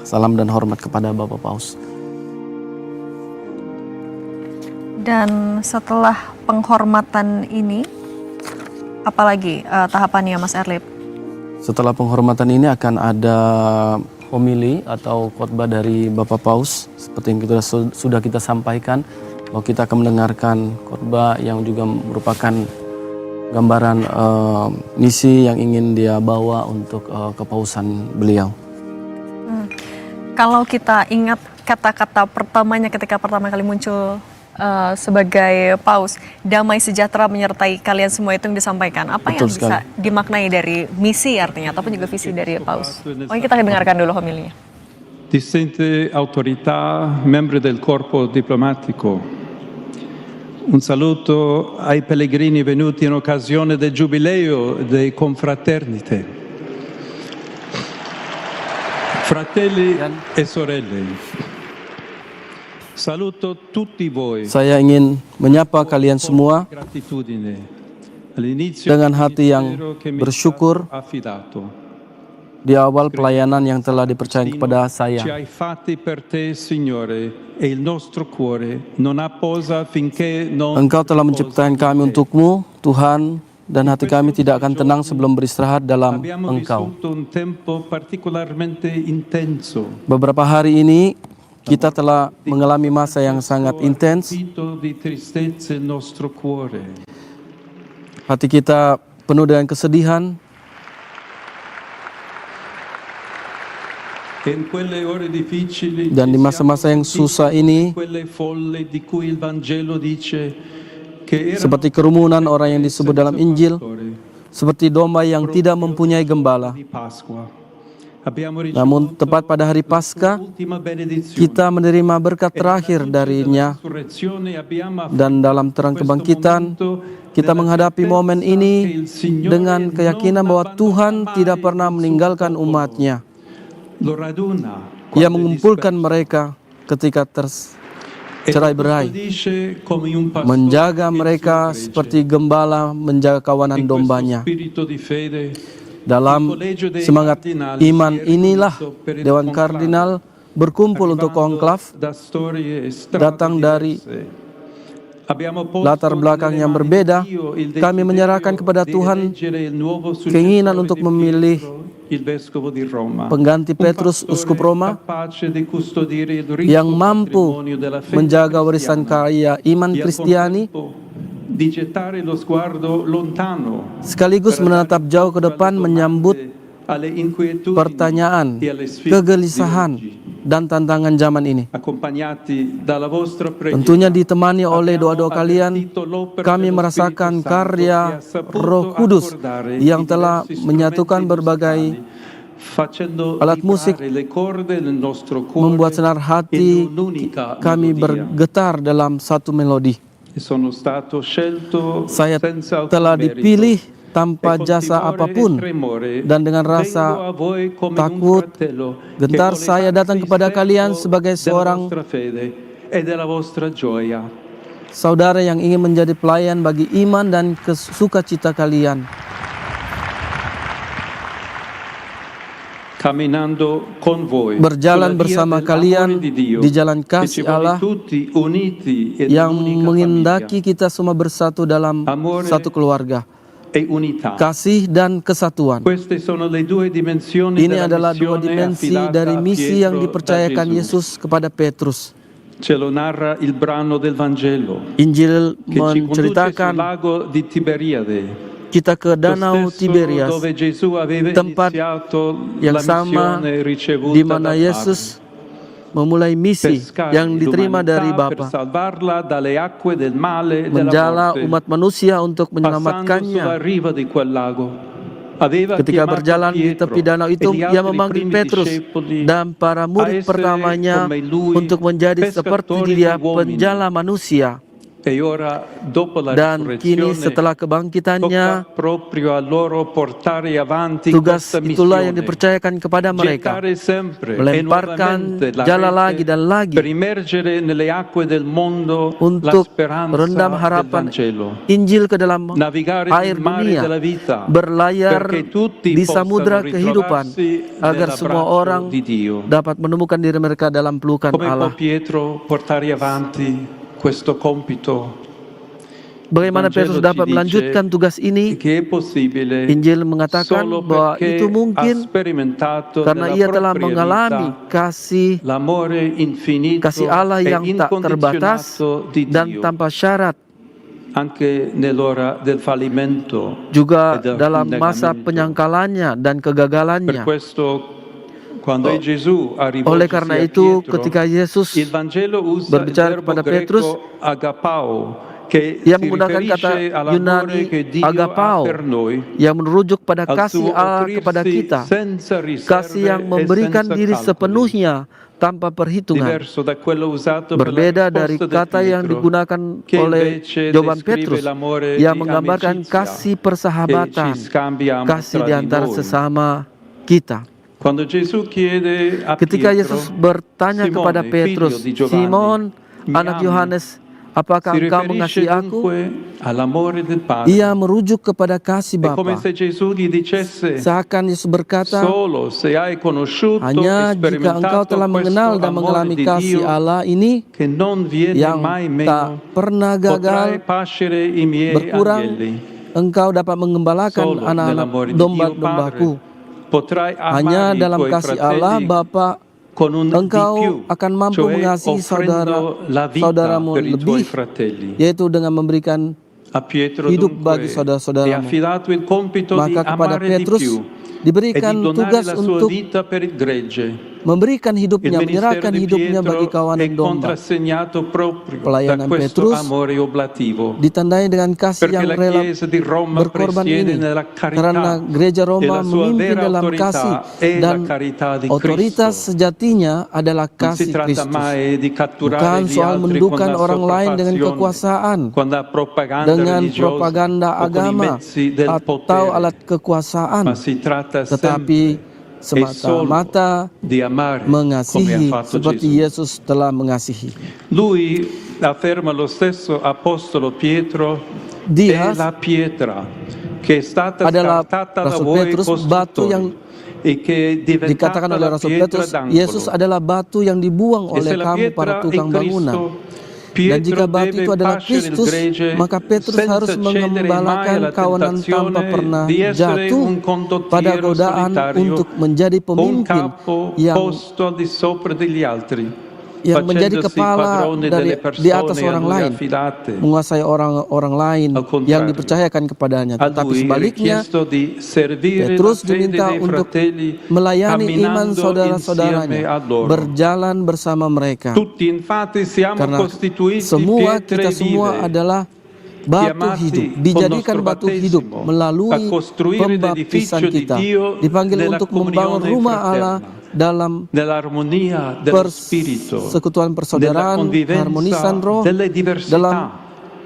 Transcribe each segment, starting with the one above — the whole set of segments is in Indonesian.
salam dan hormat kepada Bapak Paus. Dan setelah penghormatan ini, apalagi tahapannya Mas Erlip? Setelah penghormatan ini akan ada homili atau khotbah dari Bapak Paus. Seperti yang sudah kita sampaikan, bahwa kita akan mendengarkan khotbah yang juga merupakan gambaran misi yang ingin dia bawa untuk kepausan beliau. Kalau kita ingat kata-kata pertamanya ketika pertama kali muncul sebagai paus, damai sejahtera menyertai kalian semua, itu yang disampaikan. Apa Betul yang bisa sekali. dimaknai dari misi artinya, ataupun juga visi dari paus? Oke, kita dengarkan dulu homilinya. Distinte autorità, membri del corpo diplomatico, un saluto ai pellegrini venuti in occasione del Giubileo dei Confraternite. Fratelli e sorelle, saluto tutti voi. Saya ingin menyapa kalian semua Gratitudine all'inizio dengan hati yang del ministero che mi è bersyukur stato affidato. di awal pelayanan yang telah dipercayakan kepada Ci saya. hai fatti per te, Signore, e il nostro cuore non ha posa finché non Engkau telah menciptakan kami untukmu, Tuhan, dan hati kami tidak akan tenang sebelum beristirahat dalam abbiamo Engkau. vissuto un tempo particolarmente intenso. Beberapa hari ini kita telah mengalami masa yang sangat intens. Vito di tristezza il nostro cuore. Hati kita penuh dengan kesedihan. E in quelle ore difficili Dan di ci masa-masa yang siamo susah sentiti ini, quelle folle di cui il Vangelo dice che erano seperti kerumunan orang yang disebut dalam Injil, seperti domba yang tidak mempunyai gembala. di Pasqua. Abbiamo Namun tepat pada hari Paskah, l'ultima benedizione. kita menerima berkat terakhir darinya. Resurrezione abbiamo Dan dalam terang kebangkitan, kita menghadapi momen ini dengan keyakinan bahwa Tuhan tidak pernah meninggalkan umatnya. lo raduna Ia mengumpulkan mereka ketika cerai-berai, menjaga mereka seperti gembala menjaga kawanan dombanya. Dalam semangat iman inilah Dewan Kardinal berkumpul untuk konklav, datang dari latar belakang yang berbeda. Kami menyerahkan kepada Tuhan keinginan untuk memilih pengganti Petrus, Uskup Roma, yang mampu menjaga warisan karya iman Kristiani, sekaligus menatap jauh ke depan, menyambut pertanyaan, kegelisahan, dan tantangan zaman ini. Tentunya ditemani oleh doa-doa kalian, kami merasakan karya Roh Kudus yang telah menyatukan berbagai alat musik, membuat senar hati kami bergetar dalam satu melodi. Saya telah dipilih tanpa jasa apapun, dan dengan rasa takut, gentar saya datang kepada kalian sebagai seorang saudara yang ingin menjadi pelayan bagi iman dan sukacita kalian. Berjalan bersama kalian di jalan kasih Allah yang menghendaki kita semua bersatu dalam satu keluarga. Kasih dan kesatuan. Ini adalah dua dimensi dari misi yang dipercayakan Yesus kepada Petrus. Injil menceritakan kita ke Danau Tiberias, tempat yang sama di mana Yesus memulai misi yang diterima dari Bapa, menjala umat manusia untuk menyelamatkannya. Ketika berjalan di tepi danau itu, ia memanggil Petrus dan para murid pertamanya untuk menjadi seperti dia, penjala manusia. E ora, dopo la Dan kini risurrezione, setelah tocca kebangkitannya, proprio a loro portare avanti tugas questa itulah yang missione, dipercayakan kepada mereka. gettare sempre e Melemparkan nuovamente la jala lagi rete dan lagi per immergere nelle acque del mondo la untuk speranza merendam del harapan Vangelo. Injil ke dalam Navigare air nel mare dunia, della vita, berlayar perché tutti di possano samudra kehidupan, ritrovarsi agar semua nell'abbraccio orang di Dio. dapat menemukan diri mereka dalam pelukan Come può Allah. Pietro portare avanti questo compito? Bagaimana Petrus dapat melanjutkan tugas ini? Che è possibile Injil mengatakan solo bahwa perché itu ha mungkin sperimentato karena nella ia telah propria mengalami vita kasih l'amore infinito Allah e yang tak terbatas incondizionato di dan Dio, tanpa syarat, anche nell'ora del fallimento juga e del dalam masa negamento. penyangkalannya dan Per kegagalannya. questo, quando Gesù ha Oleh rivolto karena a itu, Pietro, ketika Yesus il Vangelo usa il berbicara verbo kepada greco Petrus, agapao, che ia si menggunakan kata riferisce all'amore Yunani che Dio ha agapao per noi, yang merujuk pada al kasih suo Allah kepada offrirsi kita, senza kasih yang riserve e memberikan senza diri calcoli, sepenuhnya tanpa perhitungan. diverso da quello usato per la Berbeda dari risposta di kata yang Pietro, digunakan che oleh invece jawaban descrive Petrus l'amore yang di menggambarkan amicizia kasih che persahabatan, ci scambiamo kasih tra di di antara noi. sesama kita. Quando Gesù chiede a Ketika Pietro, Yesus bertanya kepada Simone, Petrus, figlio di Giovanni, Simon, mi anak ami? Yohanes, apakah Si engkau riferisce mengasihi aku? dunque all'amore del Padre. Ia merujuk kepada kasih È come Bapa. se Gesù gli dicesse, Seakan Yesus berkata, solo se hai conosciuto hanya e jika engkau sperimentato telah mengenal questo dan amore mengalami di kasih Dio Allah ini che non viene yang mai tak meno, pernah potrai gagal, pascere i miei berkurang, agnelli. engkau dapat mengembalakan Solo anak-anak nell'amore di Dio domba-dombaku. Padre potrai Hanya amare i dalam tuoi kasih Allah fratelli Bapa, con un di engkau più, akan mampu cioè mengasihi offrendo la vita saudaramu per i tuoi lebih, fratelli. yaitu dengan memberikan A Pietro hidup dunque bagi è saudara-saudaramu. affidato il compito di Maka kepada amare di Petrus più e diberikan di donare tugas la sua untuk vita per il gregge. memberikan Il hidupnya, ministero menyerahkan di hidupnya bagi Pietro kawanan è domba. contrassegnato proprio da Pelayanan questo Petrus amore oblativo. ditandai dengan kasih Perché yang la rela Chiesa di Roma berkorban presiede ini, nella karena carità gereja e Roma la sua memimpin vera dalam autorità kasih è la dan carità di otoritas Cristo. sejatinya adalah Non si kasih tratta Kristus. mai di catturare Bukan gli soal altri con mendudukan la orang lain dengan sopraffazione, kekuasaan, con la propaganda dengan religiosa propaganda o con i agama mezzi del atau potere, alat kekuasaan, ma si tratta tetapi sempre e solo semata-mata di amare come ha mengasihi fatto seperti Gesù. Yesus telah mengasihi. Lui afferma lo stesso apostolo Pietro, Dia è la pietra che è stata adalah scartata da Rasul voi Petrus, batu yang costruttori e che è dikatakan diventata oleh la Rasul pietra Petrus, Yesus d'angolo. adalah batu yang dibuang E se oleh la kamu para pietra è tukang bangunan. Cristo, Dan jika Pietro batu itu deve adalah pascere il Kristus, gregge maka Petrus harus senza cedere mai mengembalakan alla kawanan tanpa tentazione pernah di essere jatuh un pada condottiero godaan solitario untuk menjadi o un pemimpin capo yang posto al di sopra degli altri, menjadi facendosi kepala padrone delle di atas persone a orang lui lain, affidate. menguasai orang lain Al contrario, yang dipercayakan kepadanya. A Tetapi lui è sebaliknya, richiesto di servire la Petrus fede diminta dei untuk fratelli melayani iman camminando insieme saudara-saudaranya, a loro. berjalan bersama mereka. Tutti infatti siamo Karena costituiti semua pietre kita semua vive, adalah batu chiamati hidup, con dijadikan nostro batu battesimo hidup a melalui costruire pembaptisan l'edificio di kita, Dio dipanggil nella untuk membangun comunione rumah Allah fraterna, dalam nell'armonia dello spirito, persekutuan nella persaudaraan, convivenza keharmonisan roh, delle dalam diversità,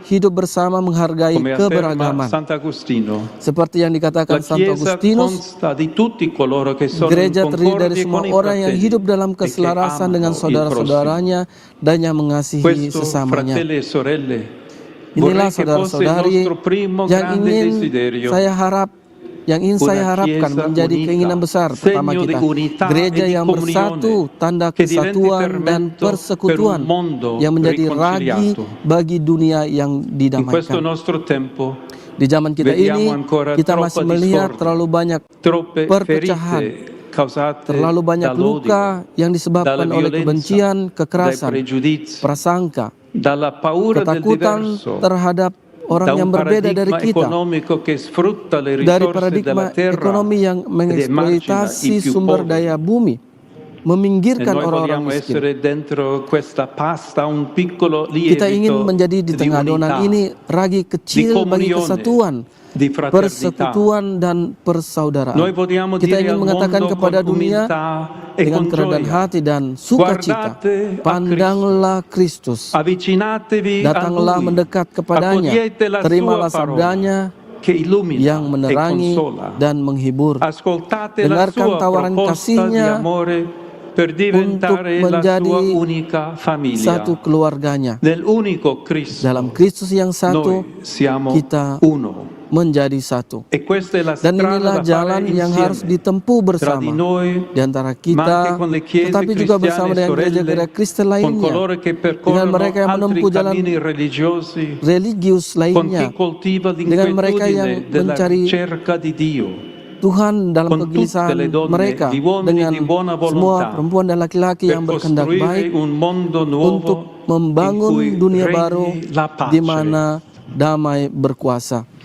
hidup bersama menghargai come afferma keberagaman. Sant'Agostino. Seperti yang La dikatakan Santo Chiesa Agustinus, consta di tutti coloro che sono in gereja terdiri dari concordia semua con i orang yang fratelli hidup dalam e che keselarasan dengan amano il prossimo. saudara-saudaranya dan yang mengasihi Questo, sesamanya. fratelli e sorelle, Inilah vorrei che fosse il saudara-saudari nostro primo yang grande ingin desiderio. saya harapkan Chiesa menjadi unita, keinginan besar pertama segno di kita. unità Gereja e di yang bersatu, comunione, tanda che diventi kesatuan dan fermento persekutuan per un mondo yang menjadi ragi riconciliato. bagi dunia yang In questo didamaikan. nostro tempo, Di zaman kita vediamo ini, ancora kita troppa masih melihat discordia, terlalu banyak troppe perpecahan, ferite causate terlalu banyak dall'odio, luka yang disebabkan dalla oleh violenza, kebencian, dai kekerasan, pregiudizi, prasangka, dalla paura del ketakutan diverso, terhadap orang da yang un berbeda dari paradigma kita, economico che sfrutta le dari risorse paradigma della terra ekonomi yang ed emargina mengeksploitasi i più sumber poveri. daya bumi, E meminggirkan noi orang-orang vogliamo miskin. essere dentro questa pasta un piccolo Kita ingin lievito menjadi di di tengah adonan unità, ini ragi di kecil bagi comunione, kesatuan, di fraternità. persekutuan dan persaudaraan. Noi vogliamo Kita dire ingin al mengatakan mondo kepada con dunia umiltà e dengan con kerendahan gioia, hati dan sukacita, guardate a pandanglah Kristus, avvicinatevi a datanglah Lui, mendekat kepadanya, accogliete la terimalah sua parola sabdanya che illumina yang e menerangi consola. dan menghibur. Ascoltate la Dengarkan sua tawaran proposta di kasihnya amore per diventare la menjadi sua unica famiglia. satu keluarganya. Nell'unico Cristo Dalam Kristus yang satu, noi siamo kita uno. menjadi satu. E questa è la Dan strada inilah da jalan fare yang harus insieme ditempuh tra di bersama noi, di antara ma kita, anche con le chiese tetapi juga bersama cristiane dengan sorelle, gereja-gereja Kristen con lainnya, coloro che dengan percorrono mereka yang altri menempuh jalan cammini religiosi, religius con chi lainnya, coltiva dengan mereka yang l'inquietudine della mencari ricerca di Dio, Tuhan dalam con tutte kegelisahan le donne mereka, di uomini dengan di buona semua volontà, perempuan dan laki-laki per yang berkehendak costruire baik un mondo untuk nuovo in membangun cui dunia regni baru la pace. di mana damai berkuasa.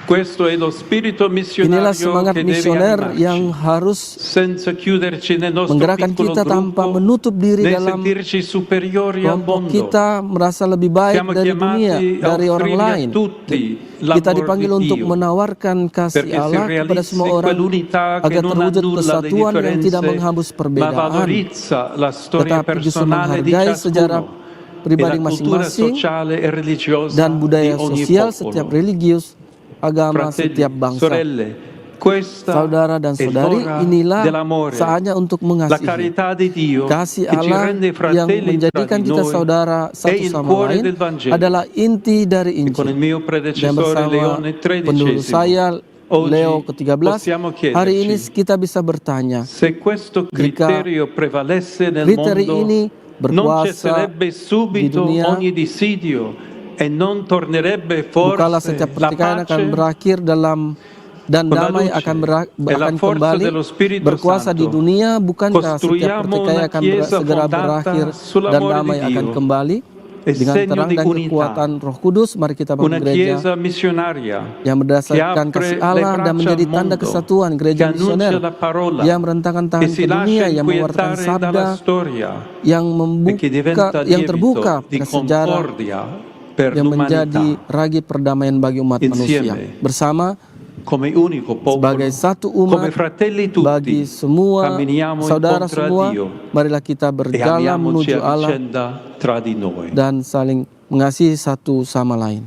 Questo è lo spirito Inilah missionario semangat che deve misioner animarci, yang harus senza chiuderci nel nostro menggerakkan piccolo kita tanpa gruppo, menutup diri né dalam sentirci superiori al kelompok mondo. kita, merasa lebih baik Siamo dari dunia, chiamati a dari orang offrire a lain. tutti Kita l'amor dipanggil di untuk Dio, menawarkan kasih perché si Allah kepada realizzi semua orang quell'unità che agar non terwujud annulla le kesatuan yang tidak differenze, menghapus ma perbedaan, valorizza la storia tetapi justru personale di menghargai sejarah ciascuno e pribadi la cultura masing-masing sociale e religiosa dan di budaya ogni sosial setiap popolo. religius, agama setiap Fratelli, bangsa. sorelle, questa Saudara dan è saudari, l'ora inilah dell'amore, saatnya untuk la mengasihi. carità di Dio Kasih che ci Allah rende yang fratelli tra menjadikan di kita noi saudara è satu il sama cuore lain del Vangelo. adalah inti dari E con il Injil. mio Dan predecessore bersama Leone pendahulu saya, oggi Leo ke-13, possiamo hari ini chiederci kita bisa bertanya, se questo criterio prevalesse nel kriteri mondo ini non berkuasa cesserebbe di subito dunia, ogni dissidio e non tornerebbe bukalah forse setiap la pertikaian akan pace. berakhir dalam dan Con la damai luce akan, e la akan forza kembali dello Spirito berkuasa di Santo dunia. Bukankah setiap costruiamo pertikaian una akan chiesa segera fondata berakhir dan sull'amore di damai akan Dio kembali e dengan segno terang di dan unità, kekuatan Roh Kudus? Mari kita bangun una gereja chiesa missionaria yang che berdasarkan apre kasih le Allah dan braccia menjadi al tanda mondo, kesatuan, che gereja annuncia misioner la parola, yang merentangkan che tangan si ke lascia dunia, yang mengeluarkan inquietare sabda, dalla storia yang e che diventa yang terbuka lievito di pada sejarah, concordia per yang menjadi l'umanità ragi perdamaian bagi umat manusia. insieme Bersama come unico popolo, sebagai satu come umat, fratelli bagi tutti, semua camminiamo saudara incontro a semua, Dio marilah kita e berjalan amiamoci menuju a Allah vicenda tra di noi. dan saling mengasihi satu sama lain.